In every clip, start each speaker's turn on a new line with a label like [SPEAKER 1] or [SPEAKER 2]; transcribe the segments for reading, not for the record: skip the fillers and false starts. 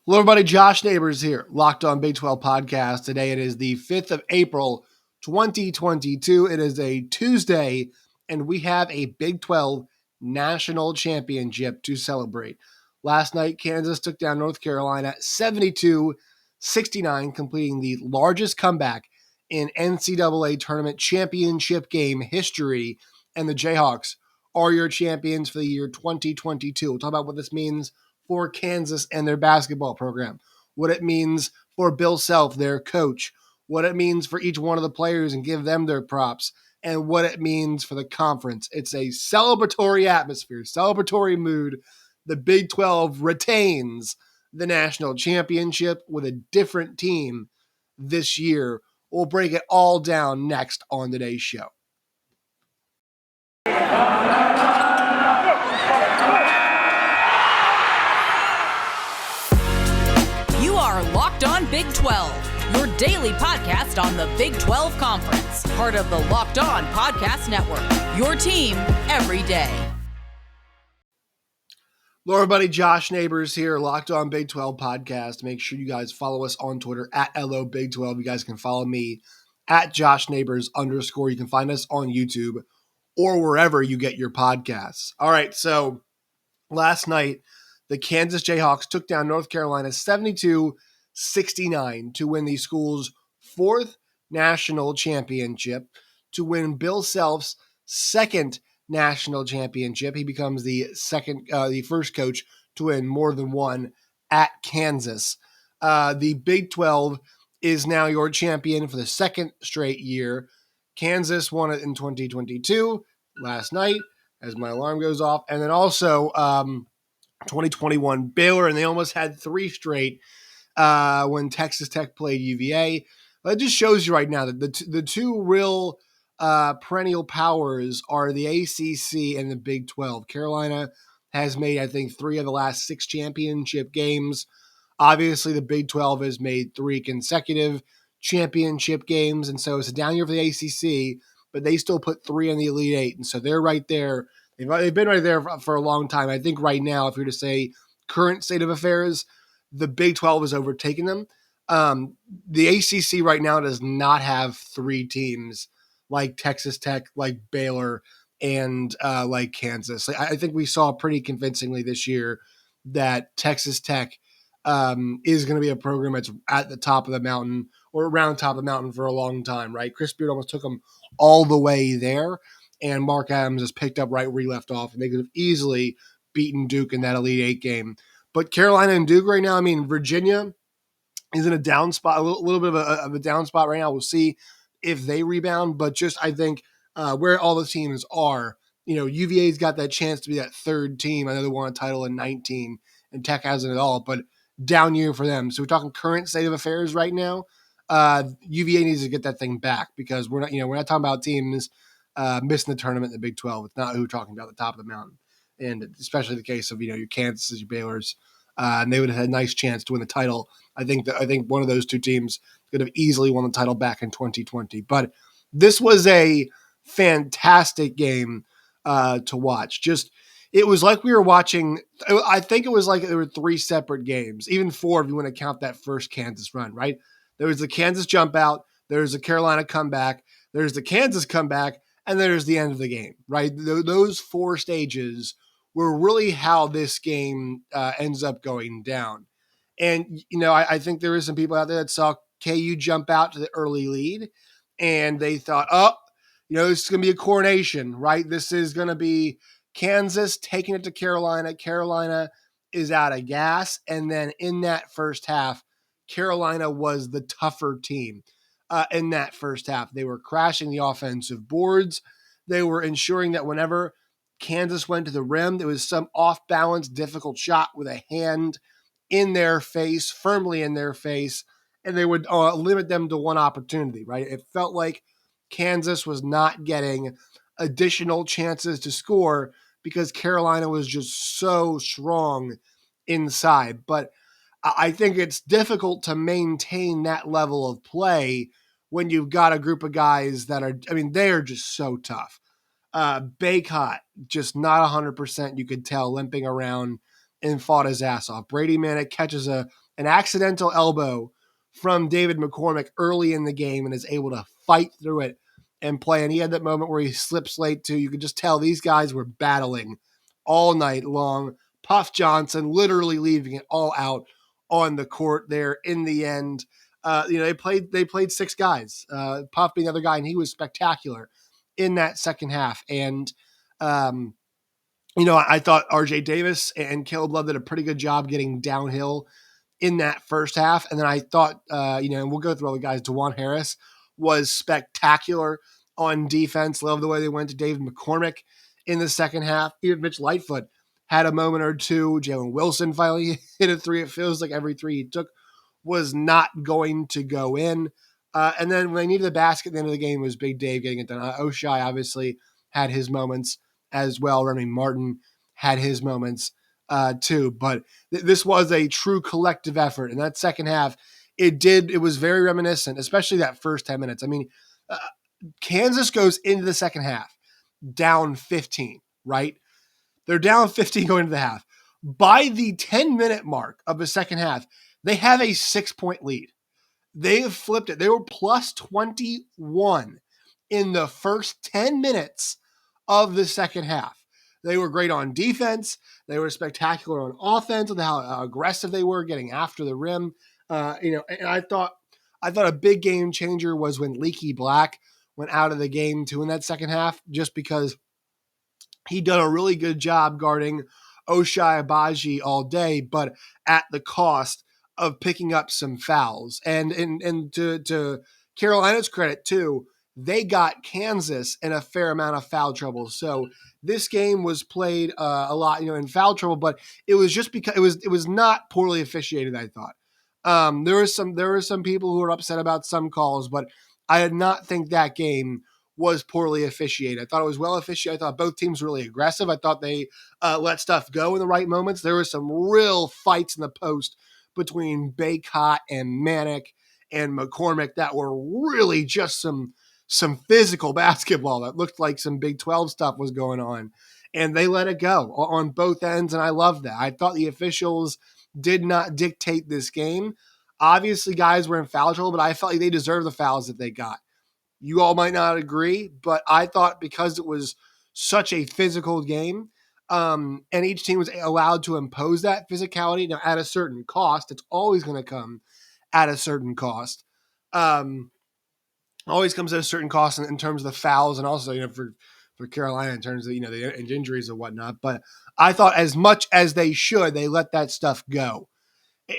[SPEAKER 1] Hello, everybody. Josh Neighbors here, Locked On Big 12 podcast. Today it is the 5th of April, 2022. It is a Tuesday, and we have a Big 12 national championship to celebrate. Last night, Kansas took down North Carolina 72-69, completing the largest comeback in NCAA tournament championship game history, and the Jayhawks are your champions for the year 2022. We'll talk about what this means for Kansas and their basketball program, what it means for Bill Self, their coach, what it means for each one of the players and give them their props, and what it means for the conference. It's a celebratory atmosphere, celebratory mood. The Big 12 retains the national championship with a different team this year. We'll break it all down next on today's show.
[SPEAKER 2] Locked On Big 12, your daily podcast on the Big 12 Conference, part of the Locked On Podcast Network, your team every day.
[SPEAKER 1] Hello, everybody. Josh Neighbors here, Locked On Big 12 podcast. Make sure you guys follow us on Twitter at LO Big 12. You guys can follow me at Josh Neighbors _. You can find us on YouTube or wherever you get your podcasts. All right, so last night, the Kansas Jayhawks took down North Carolina 72-69 to win the school's fourth national championship, to win Bill Self's second national championship. He becomes the first coach to win more than one at Kansas. The Big 12 is now your champion for the second straight year. Kansas won it in 2022 last night as my alarm goes off. And then also 2021 Baylor, and they almost had three straight when Texas Tech played UVA. But it just shows you right now that the two real perennial powers are the ACC and the Big 12. Carolina has made, I think, 3 of the last 6 championship games. Obviously, the Big 12 has made 3 consecutive championship games, and so it's a down year for the ACC, but they still put 3 in the Elite Eight, and so they're right there. They've been right there for a long time. I think right now, if you're to say current state of affairs, the Big 12 has overtaken them. The ACC right now does not have 3 teams like Texas Tech, like Baylor, and like Kansas. I think we saw pretty convincingly this year that Texas Tech is going to be a program that's at the top of the mountain or around the top of the mountain for a long time, right? Chris Beard almost took them all the way there, and Mark Adams has picked up right where he left off, and they could have easily beaten Duke in that Elite Eight game. But Carolina and Duke right now, I mean, Virginia is in a down spot, a little bit of a down spot right now. We'll see if they rebound, but just I think where all the teams are, UVA's got that chance to be that third team. I know they won a title in 19, and Tech hasn't at all, but down year for them. So we're talking current state of affairs right now. UVA needs to get that thing back because we're not talking about teams missing the tournament in the Big 12. It's not who we're talking about at the top of the mountain, and especially the case of your Kansas, your Baylor's, and they would have had a nice chance to win the title. I think one of those two teams could have easily won the title back in 2020. But this was a fantastic game to watch. It was like we were watching. I think it was like there were 3 separate games, even 4 if you want to count that first Kansas run. Right? There was the Kansas jump out. There's the Carolina comeback. There's the Kansas comeback, and there's the end of the game. Right? Those 4 stages were really how this game ends up going down. And, I think there is some people out there that saw KU jump out to the early lead, and they thought, this is going to be a coronation, right? This is going to be Kansas taking it to Carolina. Carolina is out of gas. And then in that first half, Carolina was the tougher team in that first half. They were crashing the offensive boards. They were ensuring that whenever Kansas went to the rim, there was some off-balance, difficult shot with a hand in their face, firmly in their face, and they would limit them to one opportunity, right? It felt like Kansas was not getting additional chances to score because Carolina was just so strong inside. But I think it's difficult to maintain that level of play when you've got a group of guys that are, they are just so tough. Baycott, just not 100%, you could tell, limping around and fought his ass off. Brady Manick catches a an accidental elbow from David McCormick early in the game and is able to fight through it and play. And he had that moment where he slips late too. You could just tell these guys were battling all night long. Puff Johnson literally leaving it all out on the court there in the end. They played six guys, Puff being the other guy, and he was spectacular in that second half. And, I thought RJ Davis and Caleb Love did a pretty good job getting downhill in that first half. And then I thought, and we'll go through all the guys. DeJuan Harris was spectacular on defense. Love the way they went to David McCormick in the second half. Even Mitch Lightfoot had a moment or two. Jalen Wilson finally hit a three. It feels like every three he took was not going to go in. And then when they needed the basket at the end of the game, it was Big Dave getting it done. Oshai obviously had his moments as well. Remy Martin had his moments too. But this was a true collective effort. And that second half, it was very reminiscent, especially that first 10 minutes. I mean, Kansas goes into the second half down 15, right? They're down 15 going into the half. By the 10-minute mark of the second half, they have a 6-point lead. They have flipped it. They were plus 21 in the first 10 minutes of the second half. They were great on defense. They were spectacular on offense with how aggressive they were getting after the rim. And I thought a big game changer was when Leaky Black went out of the game too in that second half, just because he done a really good job guarding Oshai Abaji all day, but at the cost of picking up some fouls. And to Carolina's credit too, they got Kansas in a fair amount of foul trouble. So this game was played a lot, in foul trouble, but it was just because it was not poorly officiated, I thought. There were some people who were upset about some calls, but I did not think that game was poorly officiated. I thought it was well officiated. I thought both teams were really aggressive. I thought they let stuff go in the right moments. There were some real fights in the post between Baycott and Manick and McCormick that were really just some physical basketball that looked like some Big 12 stuff was going on. And they let it go on both ends, and I love that. I thought the officials did not dictate this game. Obviously, guys were in foul trouble, but I felt like they deserved the fouls that they got. You all might not agree, but I thought because it was such a physical game, and each team was allowed to impose that physicality at a certain cost. It's always going to come at a certain cost. Always comes at a certain cost in terms of the fouls, and also for Carolina in terms of the injuries and whatnot. But I thought as much as they should, they let that stuff go.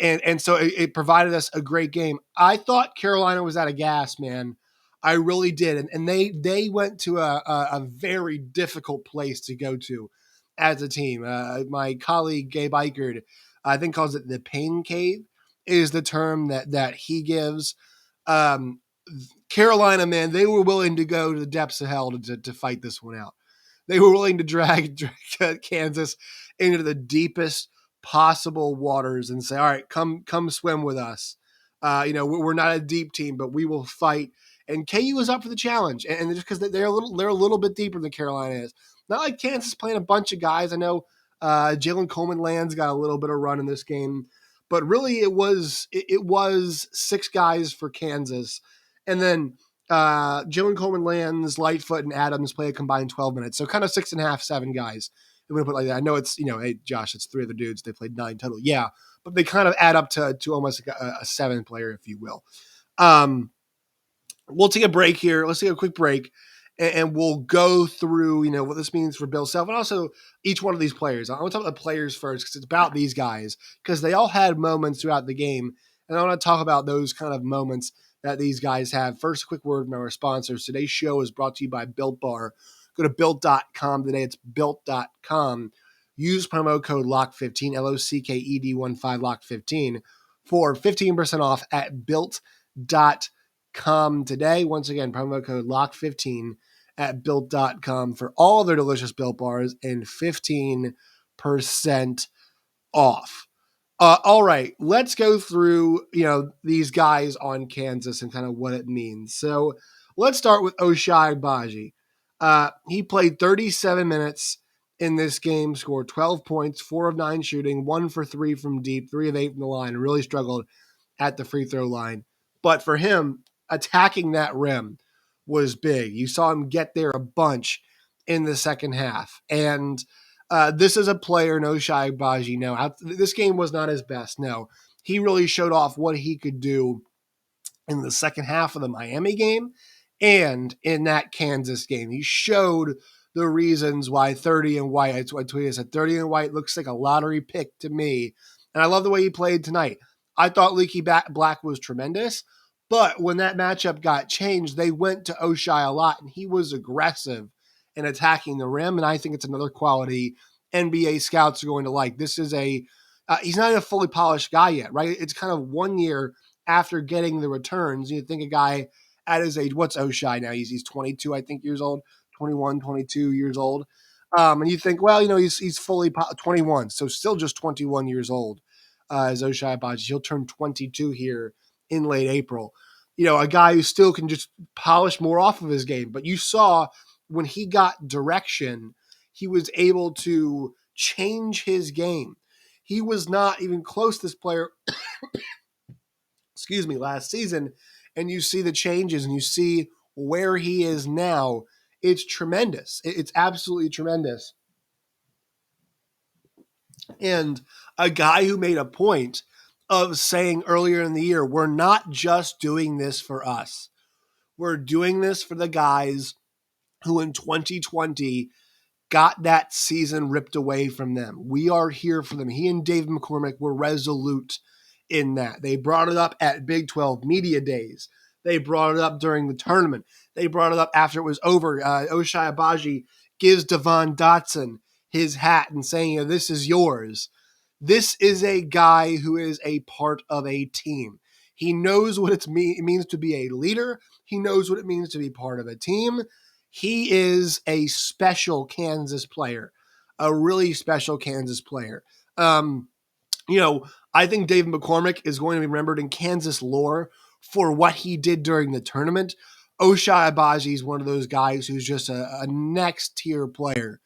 [SPEAKER 1] And so it provided us a great game. I thought Carolina was out of gas, man. I really did. And they went to a very difficult place to go to as a team. My colleague, Gabe Eichert, I think calls it the pain cave is the term that he gives. Carolina, man, they were willing to go to the depths of hell to fight this one out. They were willing to drag Kansas into the deepest possible waters and say, all right, come swim with us. We're not a deep team, but we will fight. And KU was up for the challenge, and just because they're a little bit deeper than Carolina is. Not like Kansas playing a bunch of guys. I know Jalen Coleman-Lands got a little bit of run in this game, but really it was six guys for Kansas, and then Jalen Coleman-Lands, Lightfoot, and Adams play a combined 12 minutes, so kind of 6.5, 7 guys. We're gonna put like that. I know it's hey Josh, it's 3 other dudes. They played 9 total, yeah, but they kind of add up to almost like a 7 player, if you will. We'll take a break here. Let's take a quick break, and we'll go through, what this means for Bill Self and also each one of these players. I want to talk about the players first because it's about these guys because they all had moments throughout the game, and I want to talk about those kind of moments that these guys have. First, a quick word from our sponsors. Today's show is brought to you by Built Bar. Go to Built.com today. It's Built.com. Use promo code LOCK15, LOCKED15, LOCK15 for 15% off at Built.com today. Once again, promo code LOCK15 at Built.com for all their delicious Built Bars and 15% off. All right, let's go through, these guys on Kansas and kind of what it means. So let's start with Oshai Abaji. He played 37 minutes in this game, scored 12 points, 4 of 9 shooting, 1 for 3 from deep, 3 of 8 from the line, and really struggled at the free throw line. But for him, attacking that rim was big. You saw him get there a bunch in the second half. And this is a player, no Shai Baji. No, this game was not his best. No, he really showed off what he could do in the second half of the Miami game and in that Kansas game. He showed the reasons why 30 and White, I tweeted, I said 30 and White looks like a lottery pick to me. And I love the way he played tonight. I thought Leaky Black was tremendous, but when that matchup got changed, they went to Oshai a lot, and he was aggressive in attacking the rim, and I think it's another quality NBA scouts are going to like. This is he's not a fully polished guy yet, right? It's kind of 1 year after getting the returns. You think a guy at his age, what's Oshai now? He's 22, I think, years old, 21, 22 years old. And you think, well, he's fully 21, so still just 21 years old as Oshai Abaji. He'll turn 22 here in late April. A guy who still can just polish more off of his game. But you saw when he got direction, he was able to change his game. He was not even close to this player last season, and you see the changes and you see where he is now. It's tremendous. It's absolutely tremendous. And a guy who made a point of saying earlier in the year, we're not just doing this for us. We're doing this for the guys who in 2020 got that season ripped away from them. We are here for them. He and Dave McCormick were resolute in that. They brought it up at Big 12 Media Days. They brought it up during the tournament. They brought it up after it was over. Oshai Abaji gives Devon Dotson his hat and saying, this is yours. This is a guy who is a part of a team. He knows what it means to be a leader. He knows what it means to be part of a team. He is a special Kansas player, a really special Kansas player. I think Dave McCormick is going to be remembered in Kansas lore for what he did during the tournament. Oshai Abaji is one of those guys who's just a next tier player.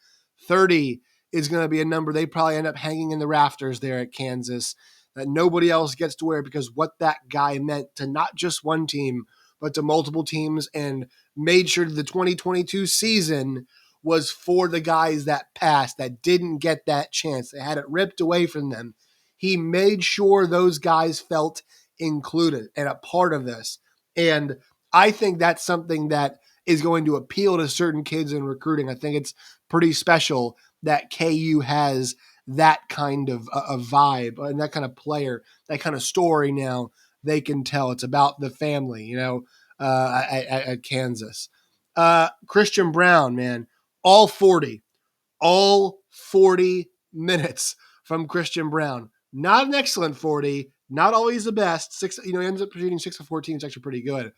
[SPEAKER 1] 30 is going to be a number they probably end up hanging in the rafters there at Kansas that nobody else gets to wear, because what that guy meant to not just one team, but to multiple teams, and made sure the 2022 season was for the guys that passed, that didn't get that chance. They had it ripped away from them. He made sure those guys felt included and a part of this. And I think that's something that is going to appeal to certain kids in recruiting. I think it's pretty special that KU has that kind of a vibe and that kind of player, that kind of story now they can tell. It's about the family, at Kansas. Christian Brown, man, all 40 minutes from Christian Brown. Not an excellent 40, not always the best. He ends up shooting 6 of 14. It's actually pretty good.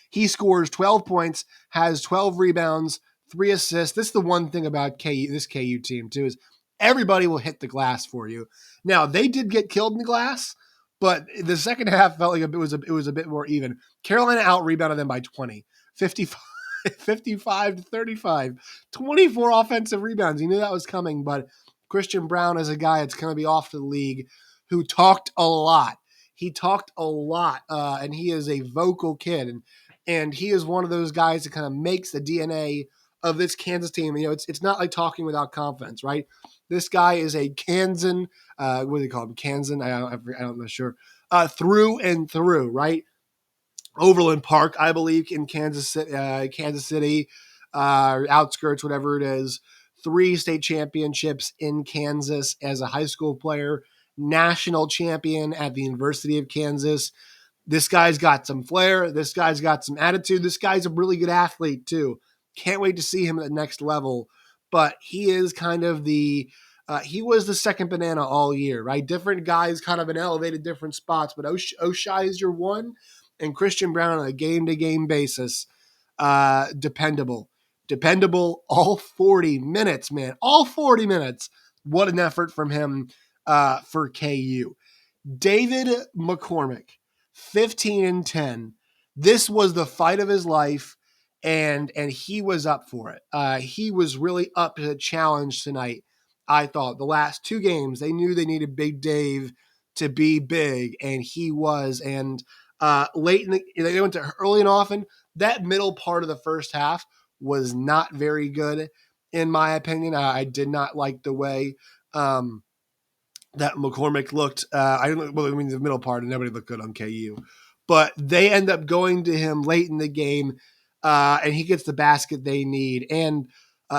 [SPEAKER 1] He scores 12 points, has 12 rebounds, 3 assists. This is the one thing about this KU team too, is everybody will hit the glass for you. Now, they did get killed in the glass, but the second half felt like it was a bit more even. Carolina out-rebounded them by 20, 55 to 35, 24 offensive rebounds. You knew that was coming, but Christian Brown is a guy that's going to be off to the league who talked a lot. He talked a lot, and he is a vocal kid, and he is one of those guys that kind of makes the DNA of this Kansas team. It's not like talking without confidence, right? This guy is a Kansan, what do they call him? Kansan? I'm not sure. Through and through, right? Overland Park, I believe, in Kansas City, outskirts, whatever it is. 3 state championships in Kansas as a high school player, national champion at the University of Kansas. This guy's got some flair. This guy's got some attitude. This guy's a really good athlete too. Can't wait to see him at the next level. But he is kind of he was the second banana all year, right? Different guys kind of in elevated different spots, but Oshai is your one, and Christian Brown on a game-to-game basis, dependable, all 40 minutes, man, all 40 minutes. What an effort from him for KU. David McCormick, 15 and 10. This was the fight of his life, and he was up for it. He was really up to the challenge tonight. I thought the last two games they knew they needed Big Dave to be big, and he was. And late in they went to early and often. That middle part of the first half was not very good, in my opinion. I did not like the way that McCormick looked. I don't. Well, I mean the middle part, and nobody looked good on KU, but they end up going to him late in the game, and he gets the basket they need. And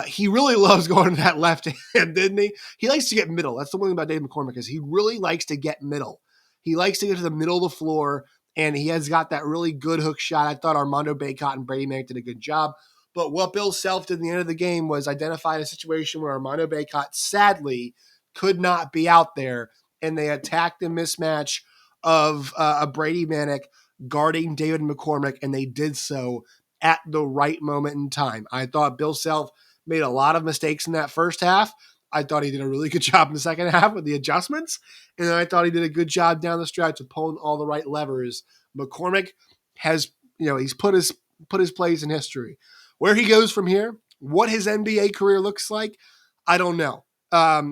[SPEAKER 1] he really loves going to that left hand, didn't he? He likes to get middle. That's the one thing about Dave McCormick is he really likes to get middle. He likes to get to the middle of the floor, and he has got that really good hook shot. I thought Armando Bacot and Brady Manek did a good job. But what Bill Self did at the end of the game was identify a situation where Armando Bacot, sadly, could not be out there, and they attacked the mismatch of a Brady Manek guarding David McCormick, and they did so at the right moment in time. I thought Bill Self made a lot of mistakes in that first half. I thought he did a really good job in the second half with the adjustments, and then I thought he did a good job down the stretch of pulling all the right levers. McCormick has, he's put his place in history. Where he goes from here, what his NBA career looks like, I don't know.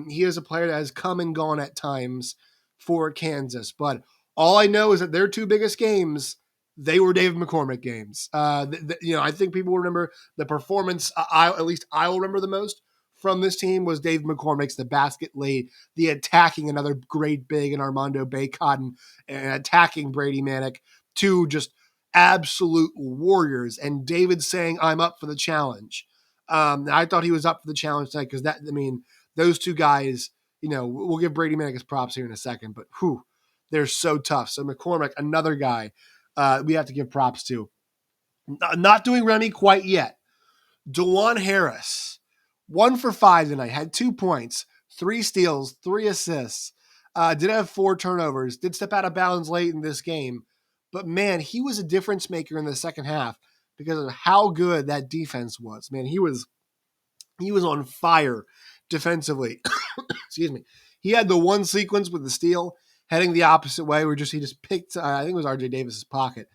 [SPEAKER 1] He is a player that has come and gone at times for Kansas, but all I know is that their two biggest games, they were David McCormick games. I think people will remember the performance. At least I will remember the most from this team was David McCormick's the basket lead, the attacking another great big in Armando Bacot and attacking Brady Manek, two just absolute warriors. And David saying, "I'm up for the challenge." I thought he was up for the challenge tonight because those two guys, we'll give Brady Manek his props here in a second, but they're so tough. So McCormick, another guy we have to give props to. Not doing Remy quite yet. DeJuan Harris, 1 for 5 tonight, had 2 points, 3 steals, 3 assists, did have 4 turnovers, did step out of bounds late in this game. But, man, he was a difference maker in the second half because of how good that defense was. Man, he was on fire defensively. Excuse me. He had the one sequence with the steal heading the opposite way where he just picked, I think it was RJ Davis's pocket,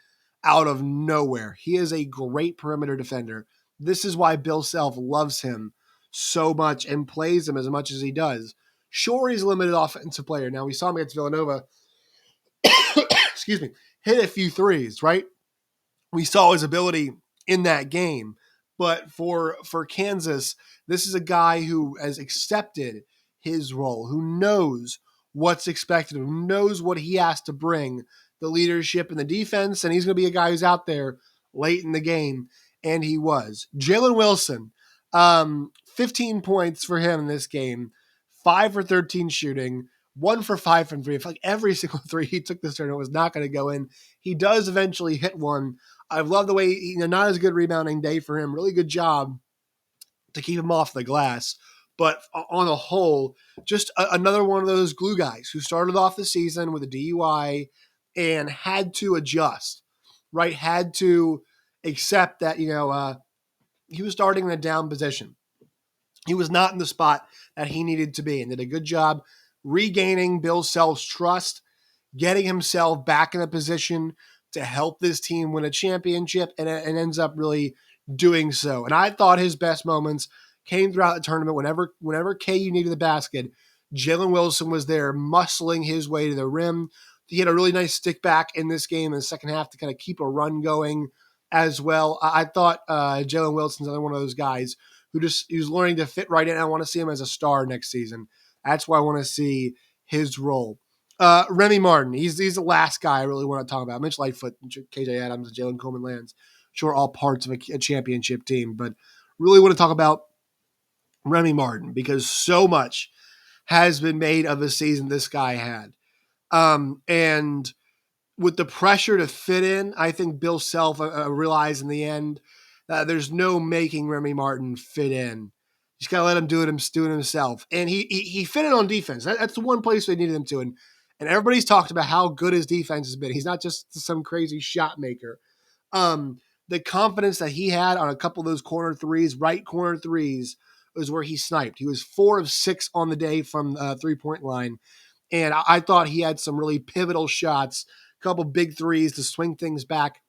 [SPEAKER 1] out of nowhere. He is a great perimeter defender. This is why Bill Self loves him so much and plays him as much as he does. Sure, he's a limited offensive player. Now, we saw him against Villanova, excuse me, hit a few threes, right? We saw his ability in that game. But for Kansas, this is a guy who has accepted his role, who knows what's expected, who knows what he has to bring, the leadership and the defense, and he's going to be a guy who's out there late in the game, and he was. Jalen Wilson, 15 points for him in this game, 5 for 13 shooting, 1 for 5 from 3. I feel like every single 3 he took this tournament was not going to go in. He does eventually hit one. I love the way, not as good rebounding day for him. Really good job to keep him off the glass. But on a whole, just another one of those glue guys who started off the season with a DUI and had to adjust, right? Had to accept that, he was starting in a down position. He was not in the spot that he needed to be and did a good job regaining Bill Self's trust, getting himself back in a position to help this team win a championship, and ends up really doing so. And I thought his best moments came throughout the tournament. Whenever KU needed the basket, Jalen Wilson was there muscling his way to the rim. He had a really nice stick back in this game in the second half to kind of keep a run going as well. I thought Jalen Wilson's another one of those guys who's learning to fit right in. I want to see him as a star next season. That's why I want to see his role. Remy Martin, he's the last guy I really want to talk about. Mitch Lightfoot, KJ Adams, and Jalen Coleman-Lands, sure, all parts of a championship team, but really want to talk about Remy Martin because so much has been made of the season this guy had. And with the pressure to fit in, I think Bill Self realized in the end that there's no making Remy Martin fit in. You just got to let him do it himself. And he fit in on defense. That's the one place they needed him to. And everybody's talked about how good his defense has been. He's not just some crazy shot maker. The confidence that he had on a couple of those right corner threes, was where he sniped. He was 4 of 6 on the day from the 3-point line. And I thought he had some really pivotal shots, a couple big threes to swing things back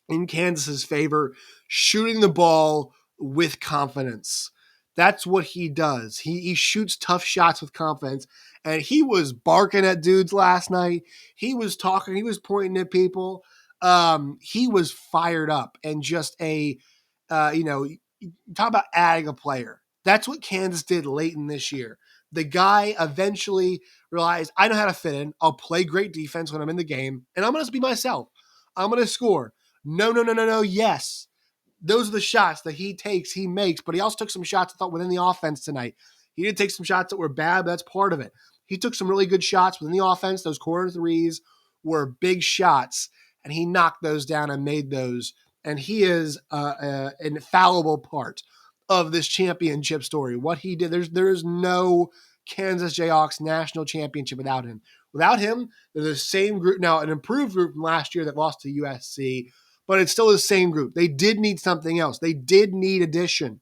[SPEAKER 1] in Kansas's favor, shooting the ball with confidence. That's what he does. He shoots tough shots with confidence. And he was barking at dudes last night. He was talking. He was pointing at people. He was fired up and just talk about adding a player. That's what Kansas did late in this year. The guy eventually realized, I know how to fit in. I'll play great defense when I'm in the game, and I'm going to be myself. I'm going to score. No. Yes. Those are the shots that he takes, he makes, but he also took some shots, I thought, within the offense tonight. He did take some shots that were bad, but that's part of it. He took some really good shots within the offense. Those corner threes were big shots, and he knocked those down and made those. And he is an infallible part of this championship story. What he did, there is no Kansas Jayhawks national championship without him. Without him, they're the same group, now an improved group from last year that lost to USC, but it's still the same group. They did need something else. They did need addition.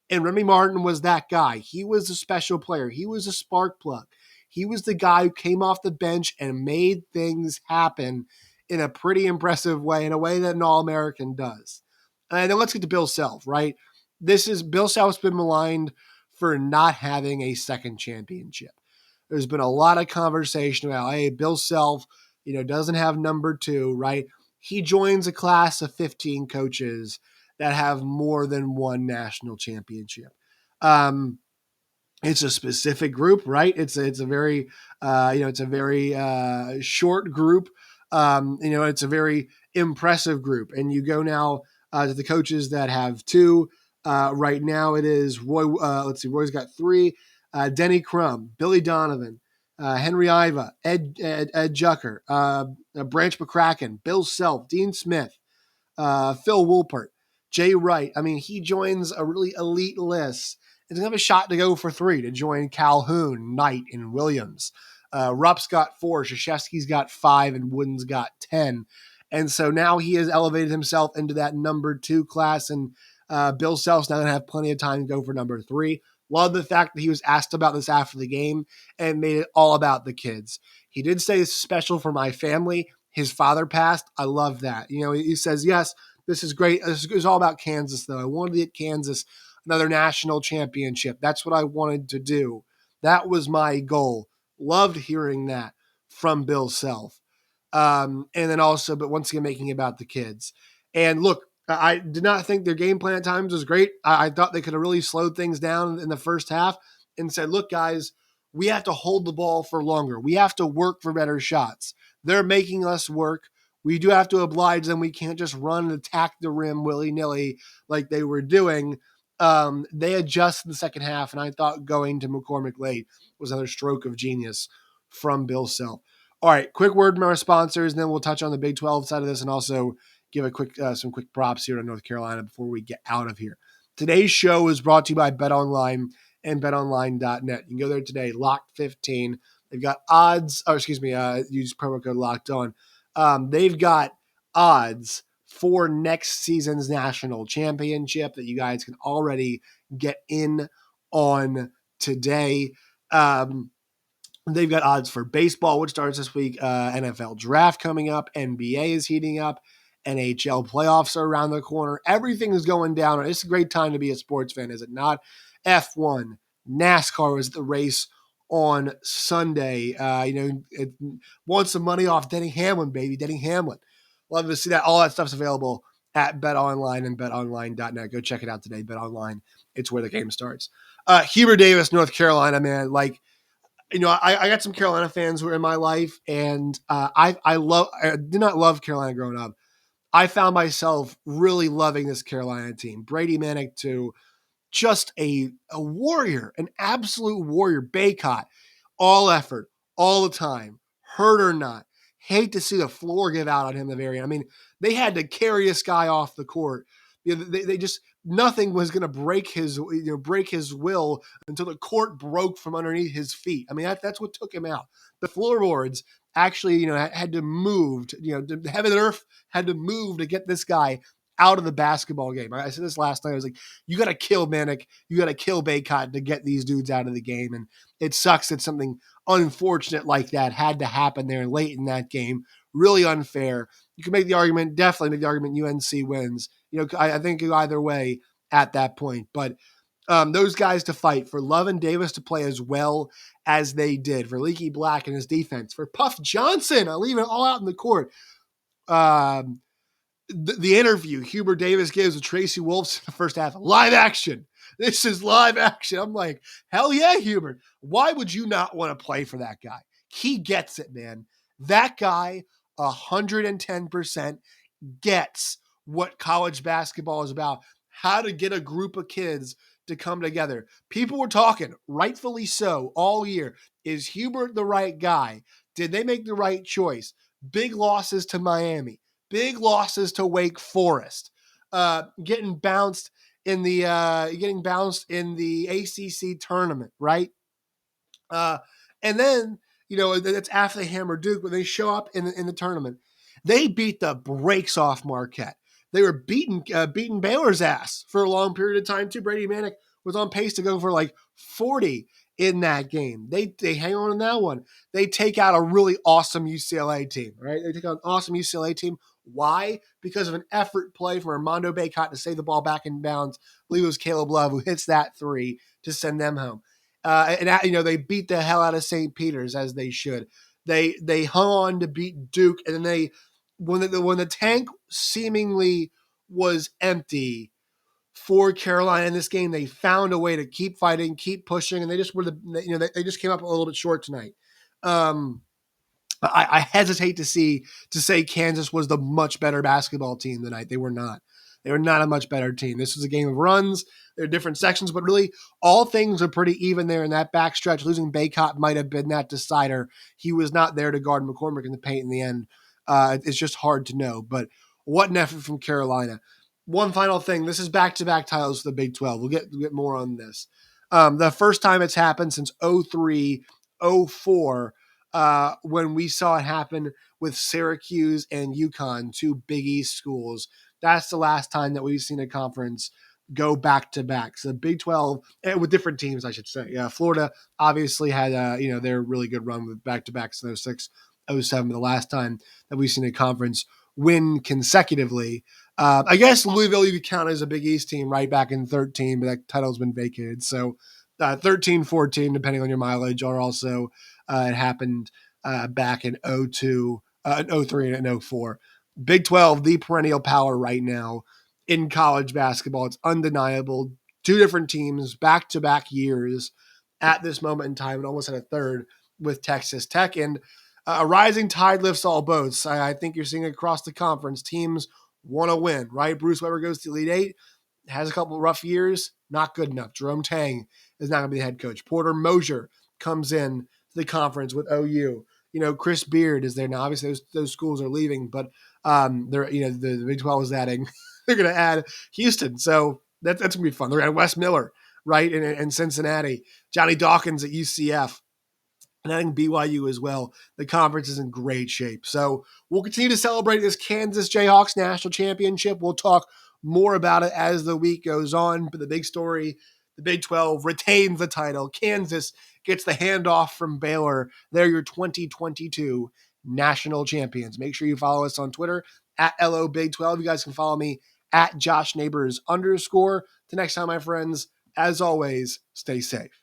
[SPEAKER 1] And Remy Martin was that guy. He was a special player. He was a spark plug. He was the guy who came off the bench and made things happen in a pretty impressive way, in a way that an All-American does. And then let's get to Bill Self, right? Bill Self's been maligned for not having a second championship. There's been a lot of conversation about, hey, Bill Self, doesn't have number 2, right? He joins a class of 15 coaches that have more than one national championship. It's a specific group, right? It's a very short group. It's a very impressive group. And you go now to the coaches that have 2. Right now it is Roy. Let's see, Roy's got 3. Denny Crum, Billy Donovan, Henry Iva, Ed Jucker, Branch McCracken, Bill Self, Dean Smith, Phil Woolpert, Jay Wright. I mean, he joins a really elite list. He's going to have a shot to go for 3 to join Calhoun, Knight, and Williams. Rupp's got 4, Krzyzewski's got 5, and Wooden's got 10. And so now he has elevated himself into that number 2 class, and Bill Self's now going to have plenty of time to go for number 3. Love the fact that he was asked about this after the game and made it all about the kids. He did say this is special for my family. His father passed. I love that. He says, yes, this is great. This is all about Kansas, though. I wanted to get Kansas another national championship. That's what I wanted to do. That was my goal. Loved hearing that from Bill Self. And then also, but once again, making it about the kids. And look, I did not think their game plan at times was great. I thought they could have really slowed things down in the first half and said, look, guys, we have to hold the ball for longer. We have to work for better shots. They're making us work. We do have to oblige them. We can't just run and attack the rim willy-nilly like they were doing. They adjusted in the second half, and I thought going to McCormick late was another stroke of genius from Bill Self. All right, quick word from our sponsors, and then we'll touch on the Big 12 side of this and also give some quick props here to North Carolina before we get out of here. Today's show is brought to you by BetOnline and BetOnline.net. You can go there today, Locked15. They've got odds, use promo code Locked On. They've got odds for next season's national championship that you guys can already get in on today. They've got odds for baseball, which starts this week. NFL draft coming up. NBA is heating up. NHL playoffs are around the corner. Everything is going down. It's a great time to be a sports fan, is it not? F1, NASCAR is the race on Sunday. It wants some money off Denny Hamlin, baby. Denny Hamlin. Love to see that. All that stuff's available at BetOnline and BetOnline.net. Go check it out today. BetOnline. It's where the game starts. Heber Davis, North Carolina, man. I got some Carolina fans who are in my life, and I did not love Carolina growing up. I found myself really loving this Carolina team. Brady Manick too, just a warrior, an absolute warrior. Baycott, all effort, all the time, hurt or not. Hate to see the floor give out on him the very end. I mean, they had to carry this guy off the court. They just nothing was going to break his will until the court broke from underneath his feet. I mean, that's what took him out. The floorboards actually, had to move. The heaven and earth had to move to get this guy out of the basketball game. I said this last night. I was like, you got to kill Manic. You got to kill Baycott to get these dudes out of the game. And it sucks that something unfortunate like that had to happen there late in that game. Really unfair. You can make the argument, definitely make the argument UNC wins. I think either way at that point. But those guys to fight, for Love and Davis to play as well as they did, for Leaky Black and his defense, for Puff Johnson, I'll leave it all out in the court. The interview Hubert Davis gives with Tracy Wolfs in the first half, live action. This is live action. I'm like, hell yeah, Hubert. Why would you not want to play for that guy? He gets it, man. That guy 110% gets what college basketball is about, how to get a group of kids to come together. People were talking, rightfully so, all year. Is Hubert the right guy? Did they make the right choice? Big losses to Miami. Big losses to Wake Forest, getting bounced in the ACC tournament, right? And then that's after they hammer Duke, when they show up in the tournament, they beat the brakes off Marquette. They were beating Baylor's ass for a long period of time too. Brady Manick was on pace to go for like 40 in that game. They hang on in that one. They take out a really awesome UCLA team, right? They take out an awesome UCLA team. Why? Because of an effort play from Armando Baycott to save the ball back in bounds. I believe it was Caleb Love who hits that three to send them home. They beat the hell out of St. Peter's, as they should. They hung on to beat Duke, and then when the tank seemingly was empty for Carolina in this game, they found a way to keep fighting, keep pushing, and they just they just came up a little bit short tonight. I hesitate to say Kansas was the much better basketball team tonight. They were not. They were not a much better team. This was a game of runs. There are different sections, but really all things are pretty even there in that backstretch. Losing Baycott might have been that decider. He was not there to guard McCormick in the paint in the end. It's just hard to know. But what an effort from Carolina. One final thing. This is back-to-back titles for the Big 12. We'll get more on this. The first time it's happened since 03, 04, when we saw it happen with Syracuse and UConn, two Big East schools. That's the last time that we've seen a conference go back-to-back. So the Big 12, with different teams, I should say. Yeah, Florida obviously had their really good run with back-to-backs in 06, 07, the last time that we've seen a conference win consecutively. I guess Louisville you could count as a Big East team right back in 13, but that title's been vacated. So 13, 14, depending on your mileage, are also it happened back in 02, 03, and 04. Big 12, the perennial power right now in college basketball. It's undeniable. Two different teams, back-to-back years at this moment in time, and almost at a third with Texas Tech. And a rising tide lifts all boats. I think you're seeing it across the conference. Teams want to win, right? Bruce Weber goes to Elite Eight, has a couple of rough years, not good enough. Jerome Tang is not going to be the head coach. Porter Mosier comes in to the conference with OU. Chris Beard is there now. Obviously, those schools are leaving, but they're the Big 12 is adding. They're going to add Houston, so that's going to be fun. They're going to add Wes Miller, right, in Cincinnati. Johnny Dawkins at UCF. And I think BYU as well. The conference is in great shape. So we'll continue to celebrate this Kansas Jayhawks national championship. We'll talk more about it as the week goes on. But the big story, the Big 12 retains the title. Kansas gets the handoff from Baylor. They're your 2022 national champions. Make sure you follow us on Twitter at LO Big 12. You guys can follow me at Josh Neighbors _. Till next time, my friends, as always, stay safe.